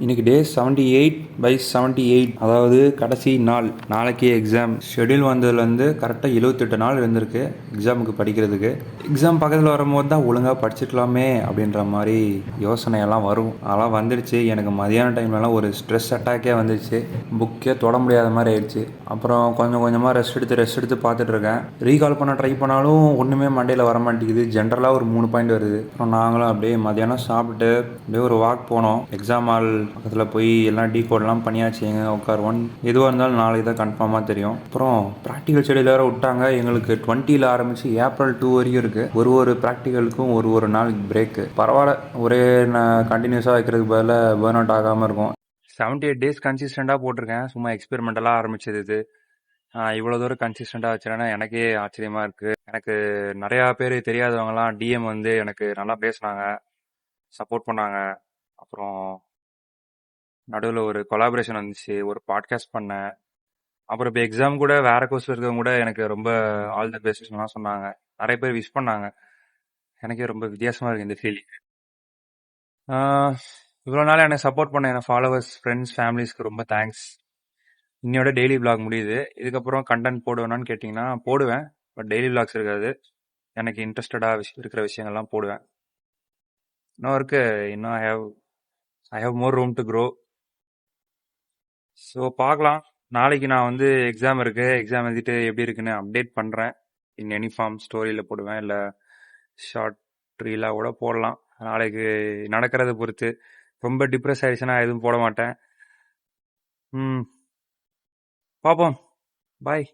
இன்னைக்கு டே 78/78, அதாவது கடைசி நாள். நாளைக்கு எக்ஸாம். ஷெட்யூல் வந்ததுலேருந்து கரெக்டாக 78 நாள் இருந்திருக்கு எக்ஸாமுக்கு படிக்கிறதுக்கு. எக்ஸாம் பக்கத்தில் வரும்போது தான் ஒழுங்காக படிச்சுக்கலாமே அப்படின்ற மாதிரி யோசனையெல்லாம் வரும். அதெல்லாம் வந்துடுச்சு. எனக்கு மதியான டைம்லலாம் ஒரு ஸ்ட்ரெஸ் அட்டாக்கே வந்துடுச்சு. புக்கே தொட முடியாத மாதிரி ஆயிடுச்சு. அப்புறம் கொஞ்சம் கொஞ்சமாக ரெஸ்ட் எடுத்து பார்த்துட்டு இருக்கேன். ரீகால் பண்ண ட்ரை பண்ணாலும் ஒன்றுமே மண்டையில் வர மாட்டேங்குது. ஜென்ரலாக ஒரு 3 பாயிண்ட் வருது. அப்புறம் நாங்களும் அப்படியே மதியானம் சாப்பிட்டு அப்படியே ஒரு வாக் போனோம். எக்ஸாம் ஹால் பக்கத்தில் போய் எல்லாம் கோட்லாம் பண்ணியாச்சு. எங்கே உட்காருவோம், எதுவாக இருந்தாலும் நாளைக்கு தான் கன்ஃபார்மாக தெரியும். அப்புறம் ப்ராக்டிக்கல் ஷெடியூல் வேறு விட்டாங்க. எங்களுக்கு 20ல் ஆரம்பித்து ஏப்ரல் 2 வரைக்கும் இருக்குது. ஒரு ப்ராக்டிக்கலுக்கும் ஒரு நாள் பிரேக்கு. பரவாயில்ல, ஒரே கண்டினியூஸாக வைக்கிறதுக்கு பதிலாக பேர்ன் அவுட் ஆகாமல் இருக்கும். 78 டேஸ் கன்சிஸ்டண்ட்டாக போட்டிருக்கேன். சும்மா எக்ஸ்பெரிமெண்டலாக ஆரம்பிச்சது இது. இவ்வளோ தூரம் கன்சிஸ்டண்ட்டாக வச்சுருன்னா எனக்கே ஆச்சரியமாக இருக்குது. எனக்கு நிறையா பேர் தெரியாதவங்கலாம் டிஎம் வந்து எனக்கு நல்லா பேசுனாங்க, சப்போர்ட் பண்ணாங்க. அப்புறம் நடுவில் ஒரு கொலாபரேஷன் வந்துச்சு, ஒரு பாட்காஸ்ட் பண்ணேன். அப்புறம் இப்போ எக்ஸாம் கூட வேற கோர்ஸில் இருக்கவங்க கூட எனக்கு ரொம்ப ஆல் தி பெஸ்ட்லாம் சொன்னாங்க. நிறைய பேர் விஷ் பண்ணாங்க. எனக்கே ரொம்ப வித்தியாசமாக இருக்குது இந்த ஃபீலிங். இவ்வளோ நாள் எனக்கு சப்போர்ட் பண்ண என் ஃபாலோவர்ஸ், ஃப்ரெண்ட்ஸ், ஃபேமிலிஸ்க்கு ரொம்ப தேங்க்ஸ். இன்னையோட டெய்லி விளாக் முடியுது. இதுக்கப்புறம் கண்டென்ட் போடுவேனான்னு கேட்டிங்கன்னா போடுவேன். பட் டெய்லி விளாக்ஸ் இருக்காது. எனக்கு இன்ட்ரெஸ்டடாக இருக்கிற விஷயங்கள்லாம் போடுவேன். இன்னும் இருக்கு. இன்னும் I have more room to grow. So பார்க்கலாம். நாளைக்கு நான் வந்து எக்ஸாம் இருக்கு. எக்ஸாம் எழுதிட்டு எப்படி இருக்குன்னு அப்டேட் பண்ணுறேன். இன் எனி ஃபார்ம் ஸ்டோரியில் போடுவேன், இல்லை ஷார்ட் ரீலாக கூட போடலாம். நாளைக்கு நடக்கிறத பொறுத்து. ரொம்ப டிப்ரெஸ் ஆயிடுச்சுன்னா எதுவும் போட மாட்டேன். பார்ப்போம். பாய்.